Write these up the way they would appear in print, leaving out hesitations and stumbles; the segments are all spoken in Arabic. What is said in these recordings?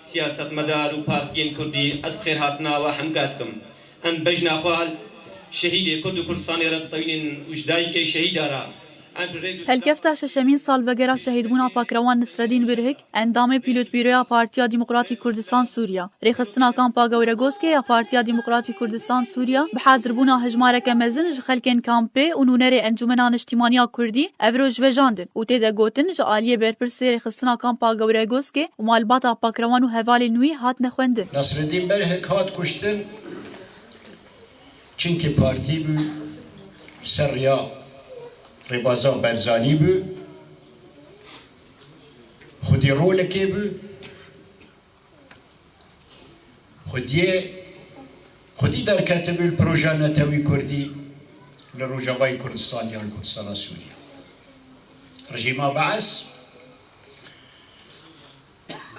سياسة مدار وبارتيين كردي أسخير هاتنا وحمقاتكم أم بجنا خوال شهيد كرد كردستان رتطوين وجدايك شهيد را هلکفتا ششمین سال وگرا شهید بونا پاکروان نصرالدین برهک اندام پیلوت بیرویا پارتیا دموکراتیک کردستان سوریا رخصتنا کامپا گورگوسکی یا پارتیا دموکراتیک کردستان سوریا بحاضر بونا هجمارک مزن جخلکن کامپه و نونر انجمنان اجتماعی کردی ابروج وجاندن و تیدا گوتن جالیه برپرسی رخصتنا کامپا گورگوسکی و مالباتا پاکروان و حوالی نوی هات نخوندن نصرالدین برهک هات کشتن چنکی پارتی بو سریا ربازا برزانی بو خودی رولکی بو خودی در کتب الپروژه نتوی کردی لروجاوای کردستان یا کردستان سوریا رژیم بعث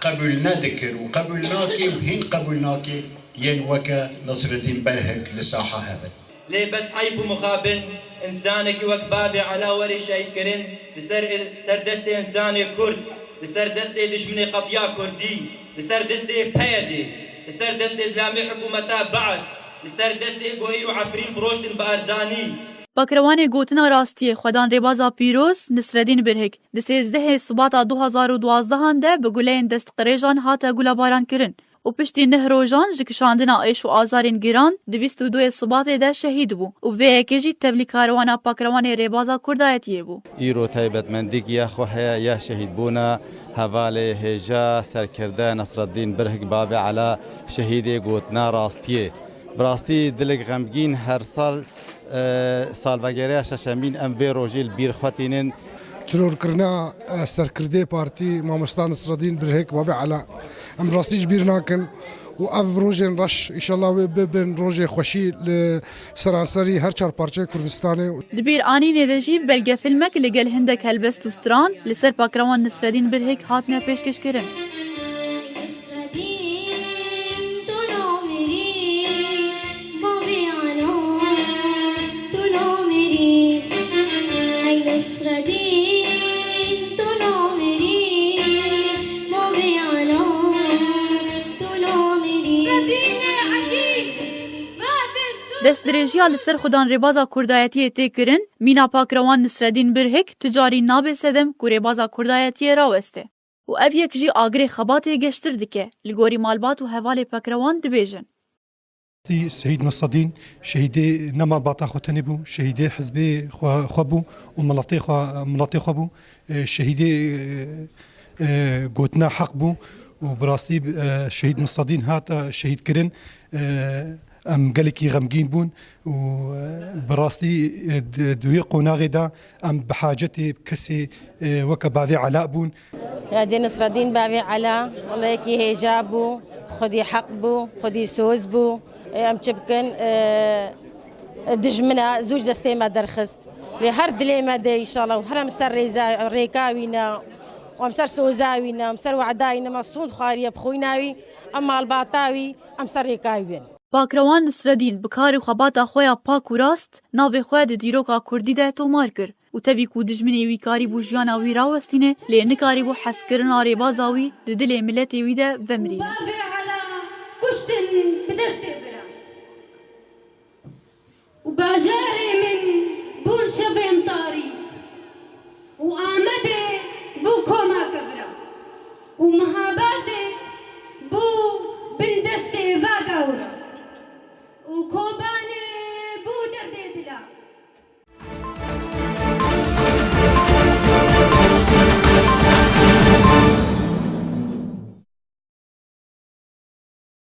قبل ندكر وقبل ناكي وهين قبل ناكي ينوكا نصر الدين برهك لساحة هذا ليه بس حيف مخابن إنسانك وكبابي على وري شهيد كرين لسر دستي إنساني كرد لسر دستي دشمني قضية كردي لسر دستي بيدي لسر دستي إسلامي حكومتا بعث لسر دستي قوي وعفرين فروشتن بأرزاني پاکروان گوتنا راستی خودان ربازا پیروز نصرالدین برهک د 13 سبات 2012 ده به گلین دست قریجان هاتا گلا باران کرن و پشتی نهروجان جکشاندنا ایش و آزارین گیران د 22 سبات ده شهید بو و به یکیجی تبلی کاروانا پاکروان ربازا کردایتیه بو ایرو تایبت مندیگ یا خواه یا شهید بونا حواله هجا سرکرده نصرالدین برهک بابه علا شهید گوتنا راستیه براستی دلگ غمگین هر سال وگره ششمین ام وی روجیل بیر خواتینن ترور کرنا سرکرده پارتی مامستان نصرالدین برهک بابه علا ام راستیج بیر ناکن و اف روجن رش انشالله ببن روج خوشی لسرانسری هر چهار پارچه کردستانه دبیر آنی ندجی بلگه فیلمک لگل هندک هلبست و ستران لسر پاکروان نصرالدین برهک هاتنه پیشکش کرن دست درجیا لسر خودان ربازا کردایتی تی کرن مینا پاکروان نصرالدین برهک تجاری ناب سدم کو ربازا کردایتی راوسته و اف یک جی آگری خباتی گشتر دکه لگوری مالبات و حوال پاکروان دبیجن سيد نصرالدين شهيد نما باطا خوتني بو شهيد حزب خوبو وملاطي خوبو شهيد قوتنا حق بو وبراستي شهيد نصرالدين هات شهيد كرن ام قالكي غمقين بون وبراستي دوي قناغي دا ام بحاجتي بكسي وكا باذي علاء بون يا دي نصرالدين باذي علاء والله يكي هيجابو خدي حق بو خدي سوز بو ام تشبكن دجمنا زوج دستي ما درخست لهر دلي ما دي ان شاء الله وهرم سر ريكاوينا ومسر سوزاوينا مسر وعداينا مصون خاريه بخويناوي اما الباطاوي ام سر ريكاوين پاکروان نصرالدین بکار و خباتا خویا پاک و راست ناو خویا د دیروکا کردی ده تومار کر و تبی کو دجمنی وی کاری بو جیانا وی راوستینه لی نکاری بو حس کرن آری بازاوی د دل ملتی وی ده ومری بابي على كشتن بدستي برا وباجاري من بون شفين طاري وآمدي بو كوما كفرا ومهابا